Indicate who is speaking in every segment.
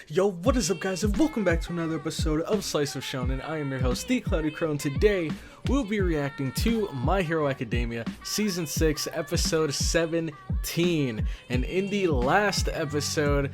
Speaker 1: Yo, what is up guys, and welcome back to another episode of Slice of Shonen. I am your host, The Cloudy Crow, and today we'll be reacting to My Hero Academia Season 6, Episode 17. And in the last episode,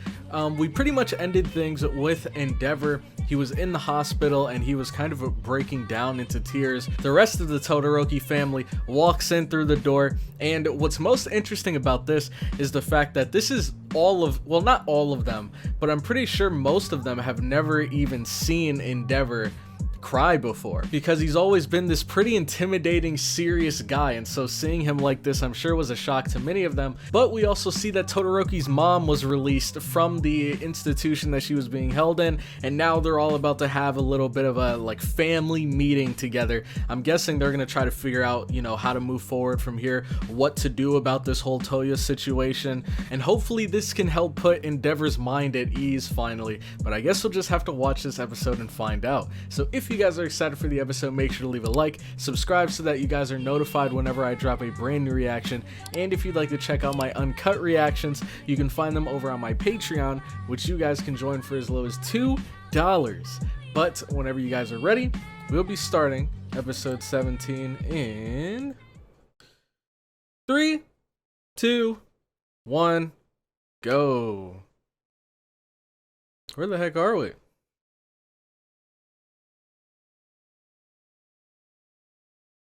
Speaker 1: we pretty much ended things with Endeavor. He was in the hospital and he was kind of breaking down into tears. The rest of the Todoroki family walks in through the door, and what's most interesting about this is the fact that this is all of, well, not all of them, but I'm pretty sure most of them have never even seen Endeavor cry before, because he's always been this pretty intimidating, serious guy, and so seeing him like this I'm sure was a shock to many of them. But we also see that Todoroki's mom was released from the institution that she was being held in, and now they're all about to have a little bit of a like family meeting together. I'm guessing they're gonna try to figure out, you know, how to move forward from here, what to do about this whole Toya situation, and hopefully this can help put Endeavor's mind at ease finally. But I guess we'll just have to watch this episode and find out. So if you guys are excited for the episode, make sure to leave a like, subscribe so that you guys are notified whenever I drop a brand new reaction, and if you'd like to check out my uncut reactions, you can find them over on my Patreon, which you guys can join for as low as $2. But whenever you guys are ready, we'll be starting episode 17 in 3, 2, 1, go. Where the heck are we?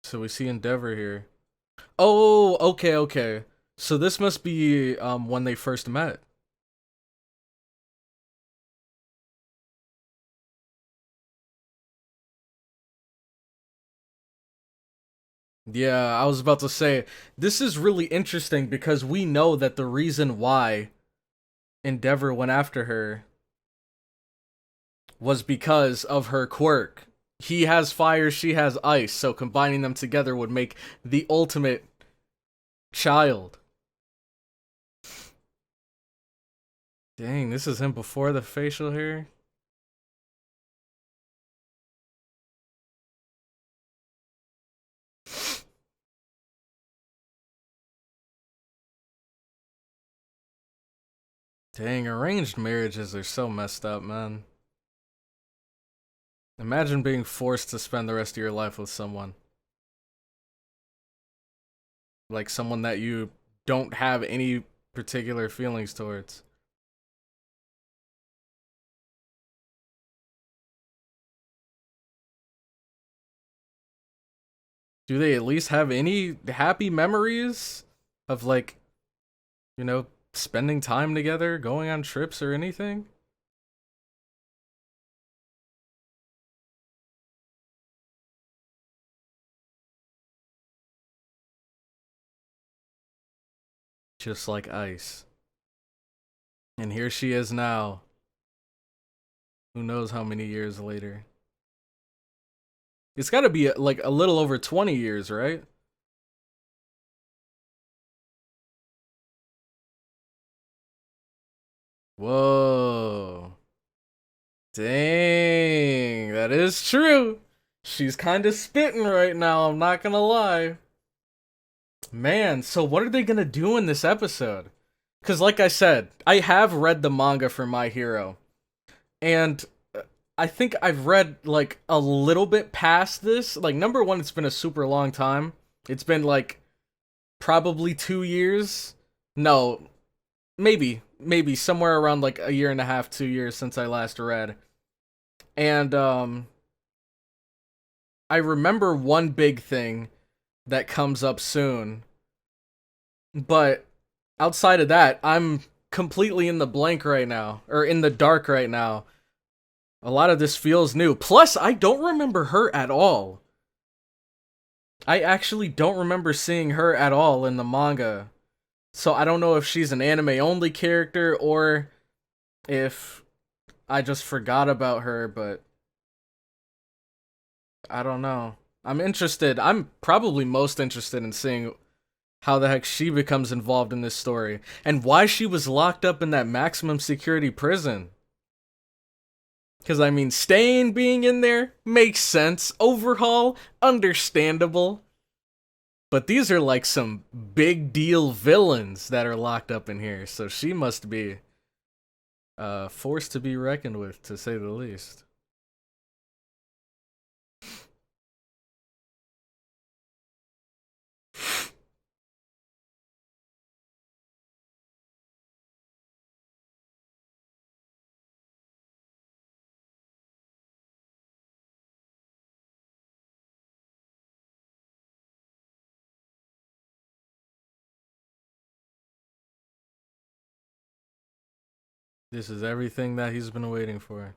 Speaker 1: So we see Endeavor here. Oh, okay. So this must be when they first met. Yeah, I was about to say, this is really interesting because we know that the reason why Endeavor went after her was because of her quirk. He has fire, she has ice, so combining them together would make the ultimate child. Dang, this is him before the facial hair. Dang, arranged marriages are so messed up, man. Imagine being forced to spend the rest of your life with someone. Like someone that you don't have any particular feelings towards. Do they at least have any happy memories of, like, you know, spending time together, going on trips or anything? Just like ice. And here she is now. Who knows how many years later. It's gotta be like a little over 20 years, right? Whoa. Dang, that is true. She's kind of spitting right now, I'm not gonna lie. Man, so what are they gonna do in this episode? Because like I said, I have read the manga for My Hero. And I think I've read like a little bit past this. Like, number one, it's been a super long time. It's been like probably 2 years. No, maybe somewhere around like a year and a half, 2 years since I last read. And I remember one big thing that comes up soon. But outside of that, I'm completely in the blank right now, or in the dark right now. A lot of this feels new. Plus, I don't remember her at all. I actually don't remember seeing her at all in the manga. So I don't know if she's an anime-only character or if I just forgot about her, but I don't know. I'm interested. I'm probably most interested in seeing how the heck she becomes involved in this story and why she was locked up in that maximum security prison. Because, I mean, Stain being in there makes sense. Overhaul, understandable. But these are like some big deal villains that are locked up in here, so she must be force to be reckoned with, to say the least. This is everything that he's been waiting for.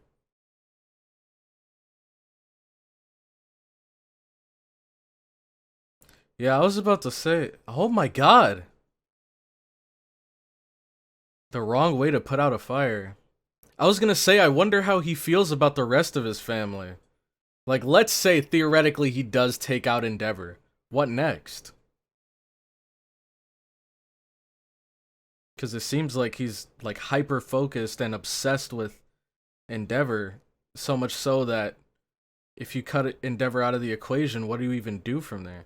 Speaker 1: Yeah, I was about to say, oh my god. The wrong way to put out a fire. I was gonna say, I wonder how he feels about the rest of his family. Like, let's say theoretically he does take out Endeavor. What next? Because it seems like he's like hyper focused and obsessed with Endeavor, so much so that if you cut Endeavor out of the equation, what do you even do from there?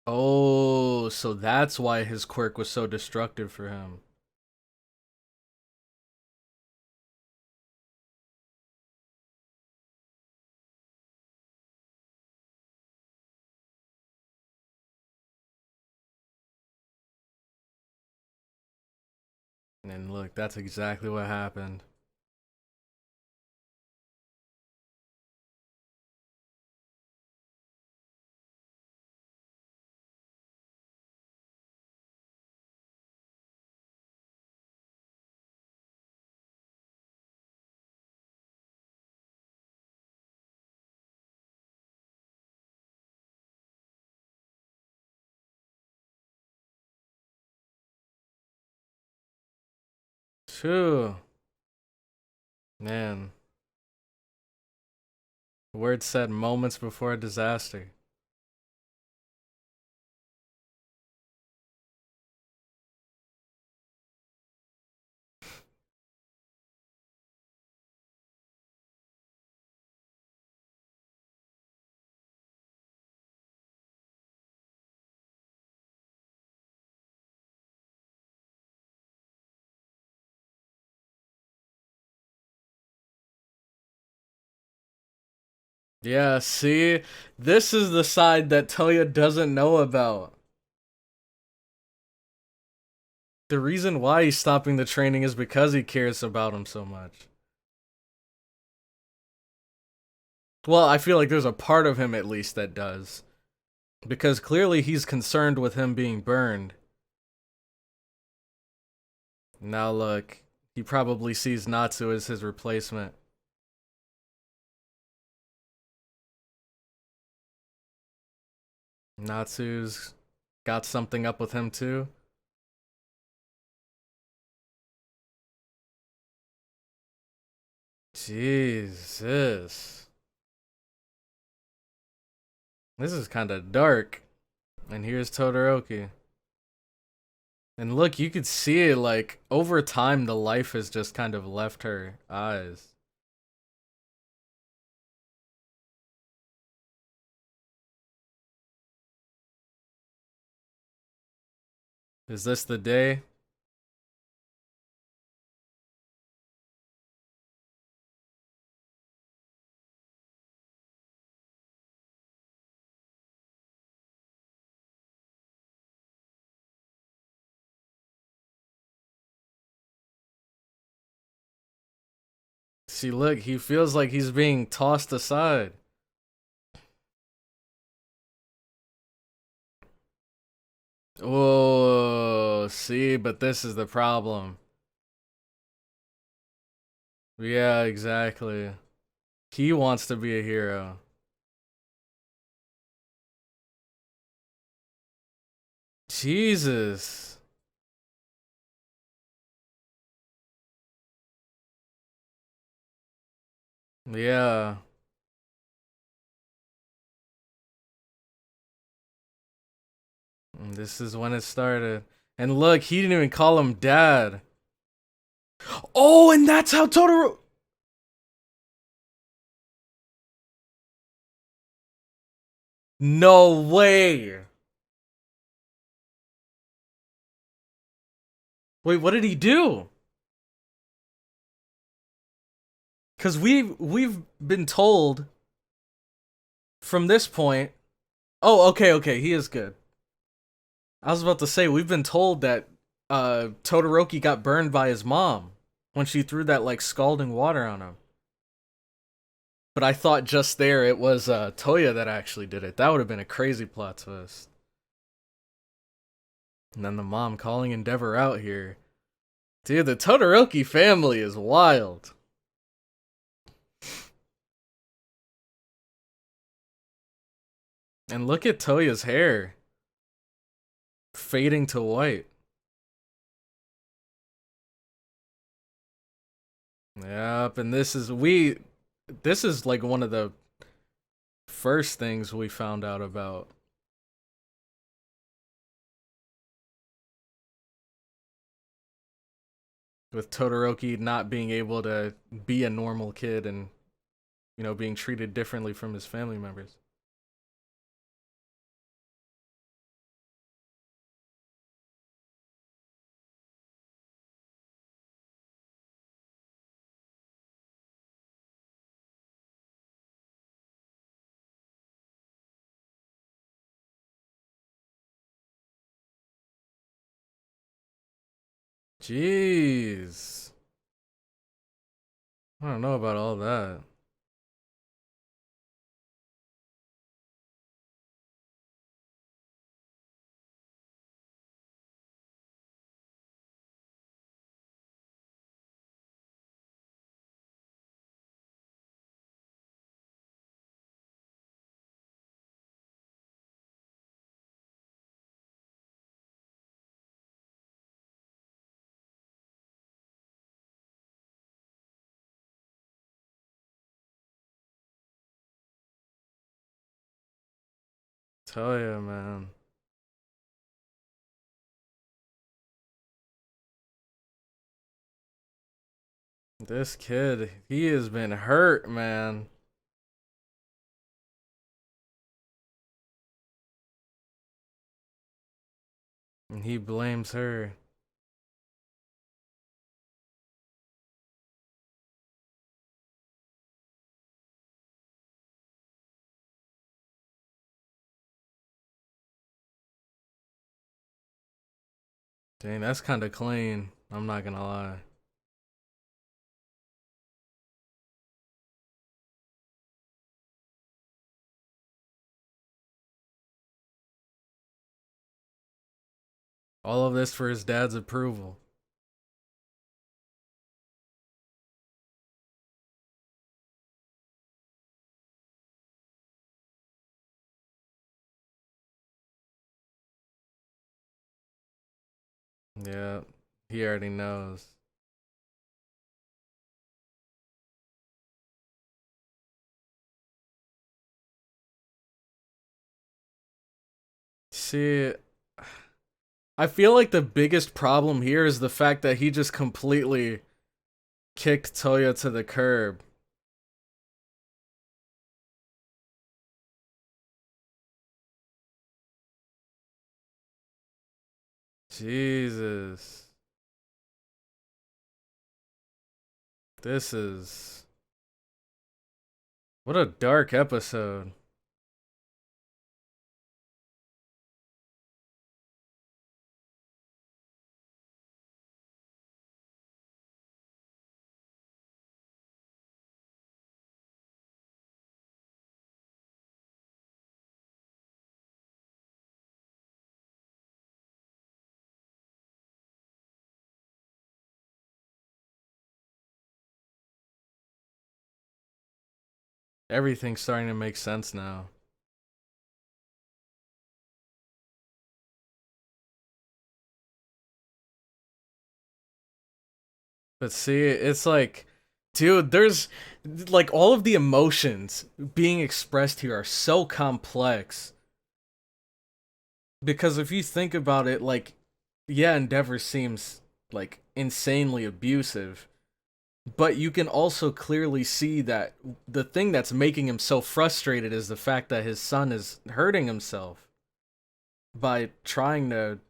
Speaker 1: Oh, so that's why his quirk was so destructive for him. And look, that's exactly what happened. Phew. Man. Word said moments before a disaster. Yeah, see? This is the side that Toya doesn't know about. The reason why he's stopping the training is because he cares about him so much. Well, I feel like there's a part of him at least that does. Because clearly he's concerned with him being burned. Now look, he probably sees Natsu as his replacement. Natsu's got something up with him too. Jesus. This is kind of dark. And here's Todoroki. And look, you could see it, like, over time, the life has just kind of left her eyes. Is this the day? See, look, he feels like he's being tossed aside. Oh, see, but this is the problem. Yeah, exactly. He wants to be a hero. Jesus. Yeah. And this is when it started. And look, he didn't even call him dad. Oh, and that's how Totoro. No way. Wait, what did he do? Cause we've been told from this point. Oh, okay, he is good. I was about to say we've been told that Todoroki got burned by his mom when she threw that like scalding water on him. But I thought just there it was Toya that actually did it. That would have been a crazy plot twist. And then the mom calling Endeavor out here. Dude, the Todoroki family is wild. And look at Toya's hair. Fading to white. Yep, and this is like one of the first things we found out about. With Todoroki not being able to be a normal kid and, you know, being treated differently from his family members. Jeez. I don't know about all that. Tell ya, man. This kid, he has been hurt, man. And he blames her. Dang, that's kind of clean. I'm not gonna lie. All of this for his dad's approval. Yeah, he already knows. See, I feel like the biggest problem here is the fact that he just completely kicked Toya to the curb. Jesus. This is... What a dark episode. Everything's starting to make sense now. But see, it's like, dude, there's like all of the emotions being expressed here are so complex. Because if you think about it, like, yeah, Endeavor seems like insanely abusive. But you can also clearly see that the thing that's making him so frustrated is the fact that his son is hurting himself by trying to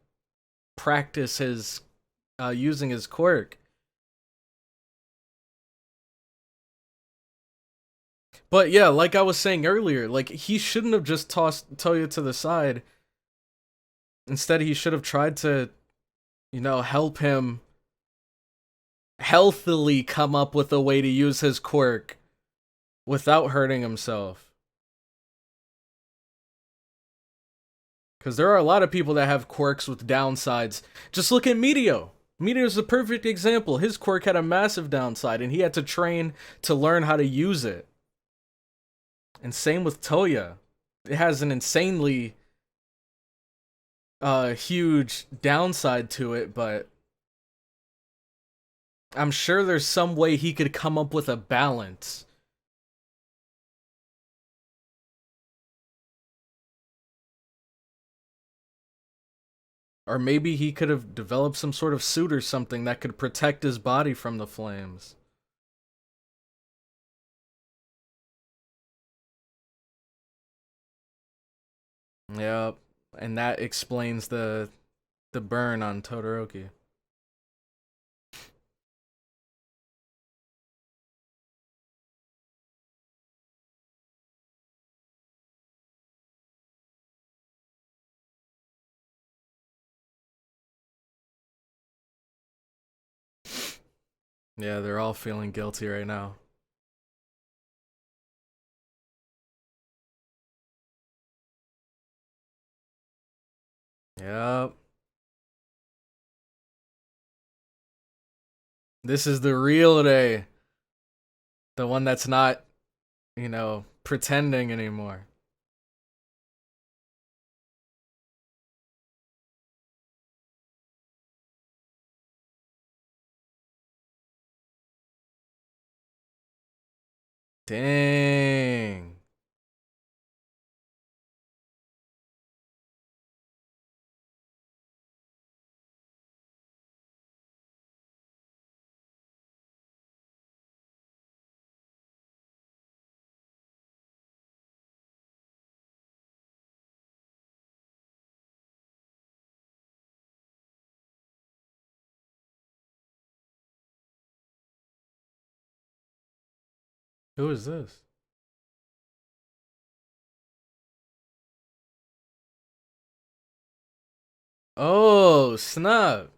Speaker 1: practice his using his quirk. But yeah, like I was saying earlier, like he shouldn't have just tossed Toya to the side. Instead, he should have tried to, help him healthily come up with a way to use his quirk without hurting himself. Because there are a lot of people that have quirks with downsides. Just look at Meteo. Meteor's a perfect example. His quirk had a massive downside, and he had to train to learn how to use it. And same with Toya. It has an insanely huge downside to it, but I'm sure there's some way he could come up with a balance. Or maybe he could have developed some sort of suit or something that could protect his body from the flames. Yep. And that explains the burn on Todoroki. Yeah, they're all feeling guilty right now. Yep. This is the real day. The one that's not, pretending anymore. Dang. Who is this? Oh, snap.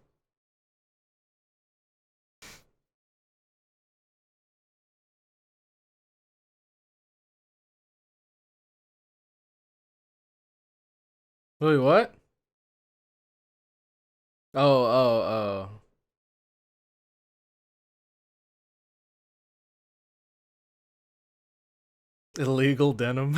Speaker 1: Wait, what? Oh, oh, oh. Illegal denim.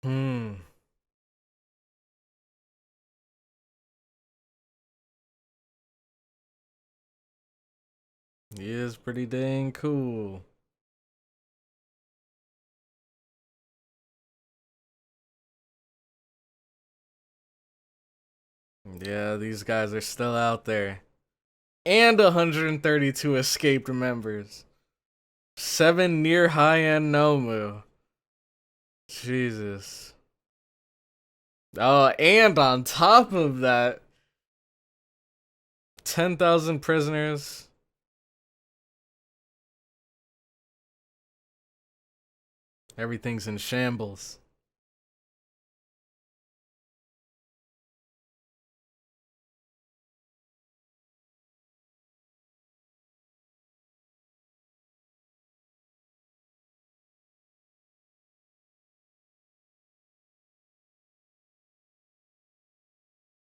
Speaker 1: Hmm. He is pretty dang cool. Yeah, these guys are still out there. And 132 escaped members. 7 near high-end Nomu. Jesus. Oh, and on top of that, 10,000 prisoners. Everything's in shambles.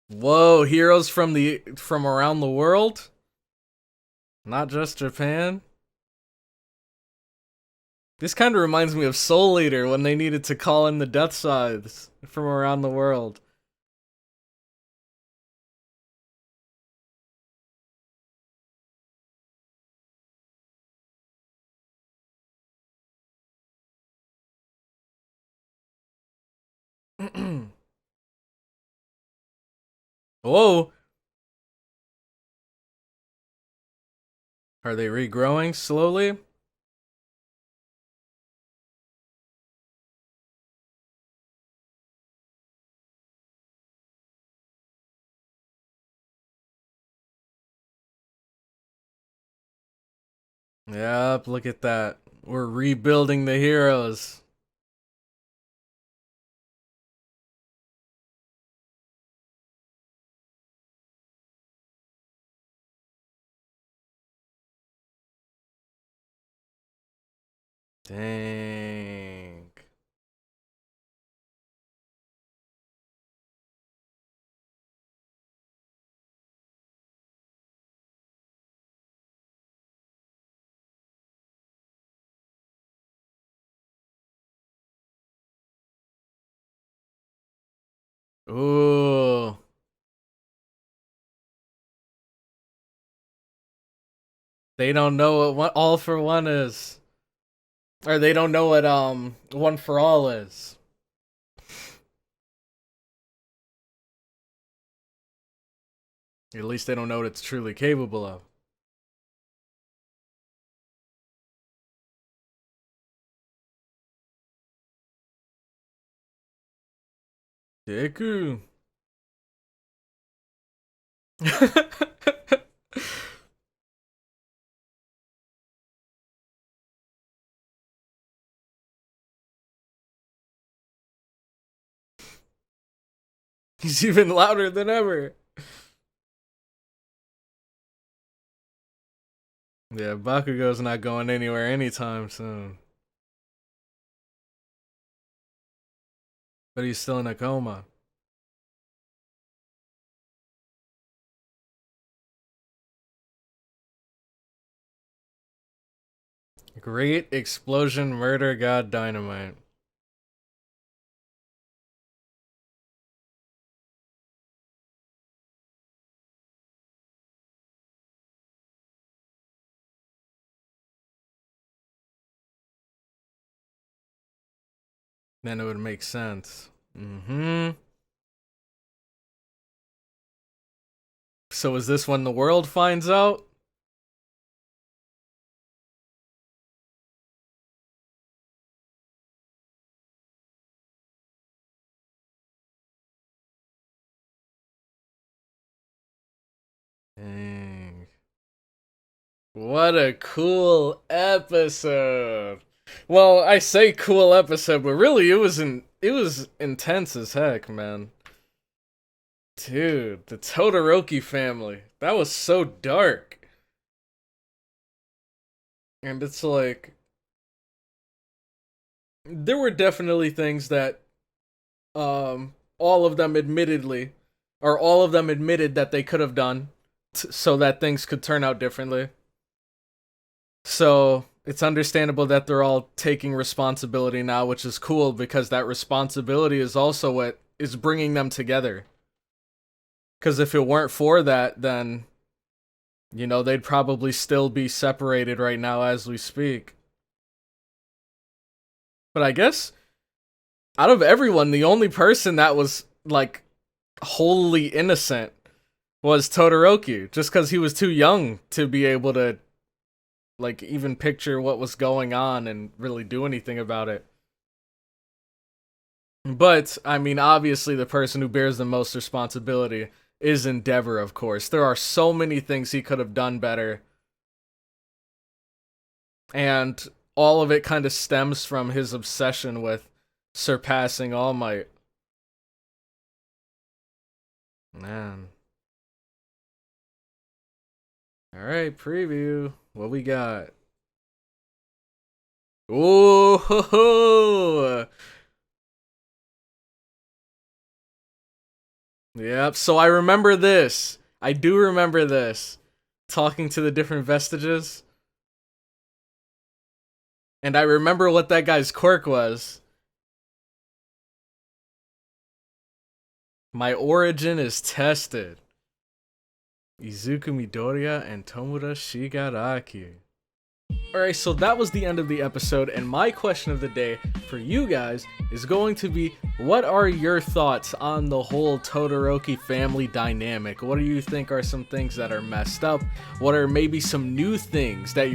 Speaker 1: Whoa, heroes from around the world? Not just Japan? This kind of reminds me of Soul Eater when they needed to call in the death scythes from around the world. Whoa! Are they regrowing slowly? Yep, look at that. We're rebuilding the heroes. Dang. Ooh. They don't know what all for one is. Or they don't know what one for all is. At least they don't know what it's truly capable of. Deku. He's even louder than ever. Yeah, Bakugo's not going anywhere anytime soon. But he's still in a coma. Great explosion, murder, god, dynamite. Then it would make sense. So is this when the world finds out? Dang. What a cool episode. Well, I say cool episode, but really it was intense as heck, man. Dude, the Todoroki family. That was so dark. And it's like there were definitely things that all of them admittedly or all of them admitted that they could have done so that things could turn out differently. So it's understandable that they're all taking responsibility now, which is cool because that responsibility is also what is bringing them together. Because if it weren't for that, then, you know, they'd probably still be separated right now as we speak. But I guess out of everyone, the only person that was, like, wholly innocent was Todoroki. Just because he was too young to be able to, like, even picture what was going on and really do anything about it. But, I mean, obviously the person who bears the most responsibility is Endeavor, of course. There are so many things he could have done better. And all of it kind of stems from his obsession with surpassing All Might. Man. Alright, preview. What we got? Ooh, ho, ho. Yep, so I remember this. I do remember this. Talking to the different vestiges. And I remember what that guy's quirk was. My origin is tested. Izuku Midoriya and Tomura Shigaraki. Alright, so that was the end of the episode, and my question of the day for you guys is going to be, what are your thoughts on the whole Todoroki family dynamic? What do you think are some things that are messed up? What are maybe some new things that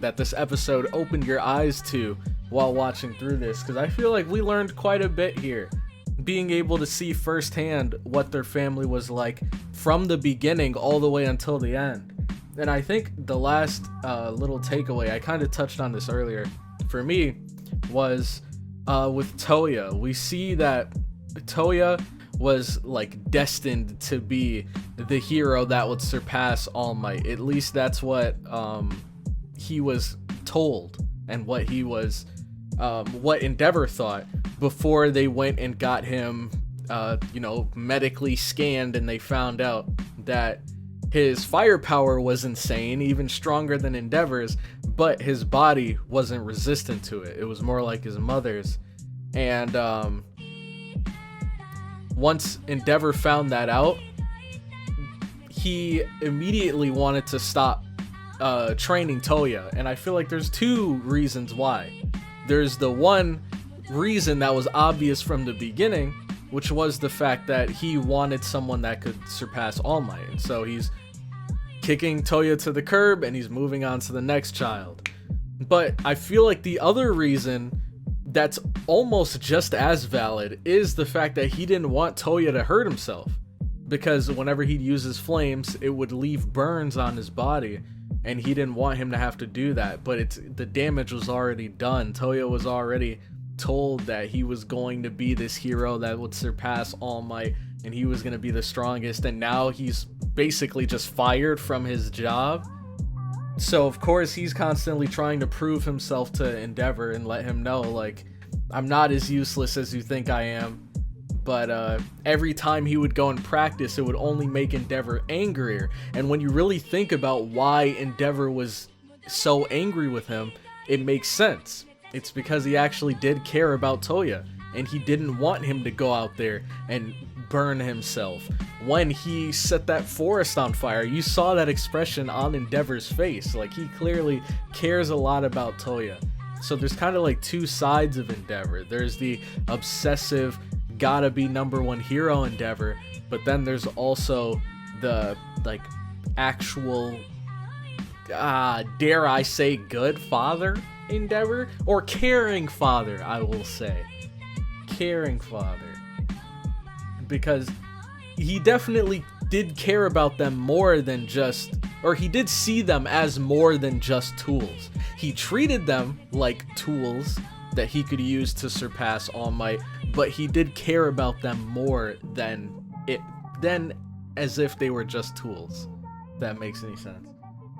Speaker 1: that this episode opened your eyes to while watching through this? Because I feel like we learned quite a bit here. Being able to see firsthand what their family was like from the beginning all the way until the end. And I think the last little takeaway, I kind of touched on this earlier, for me, was with Toya. We see that Toya was like destined to be the hero that would surpass All Might. At least that's what he was told, and what he was, what Endeavor thought before they went and got him, medically scanned, and they found out that his firepower was insane, even stronger than Endeavor's, but his body wasn't resistant to it. It was more like his mother's. And once Endeavor found that out, he immediately wanted to stop training Toya. And I feel like there's two reasons why. There's the one reason that was obvious from the beginning, which was the fact that he wanted someone that could surpass All Might. And so he's kicking Toya to the curb and he's moving on to the next child. But I feel like the other reason that's almost just as valid is the fact that he didn't want Toya to hurt himself, because whenever he'd use his flames, it would leave burns on his body, and he didn't want him to have to do that. But the damage was already done. Toya was already told that he was going to be this hero that would surpass All Might, and he was going to be the strongest, and now he's basically just fired from his job. So of course he's constantly trying to prove himself to Endeavor and let him know, like, I'm not as useless as you think I am. But every time he would go and practice, it would only make Endeavor angrier. And when you really think about why Endeavor was so angry with him, it makes sense. It's because he actually did care about Toya, and he didn't want him to go out there and burn himself. When he set that forest on fire, you saw that expression on Endeavor's face. Like, he clearly cares a lot about Toya. So there's kind of like two sides of Endeavor. There's the obsessive, gotta be number one hero Endeavor, but then there's also the, like, actual, dare I say, good father Endeavor? Or caring father, I will say. Caring father. Because he definitely did care about them more than just, or he did see them as more than just tools. He treated them like tools that he could use to surpass All Might, but he did care about them more than as if they were just tools. If that makes any sense.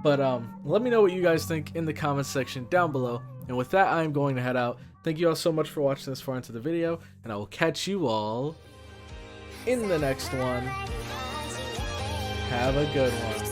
Speaker 1: But let me know what you guys think in the comments section down below. And with that, I'm going to head out. Thank you all so much for watching this far into the video, and I will catch you all in the next one. Have a good one.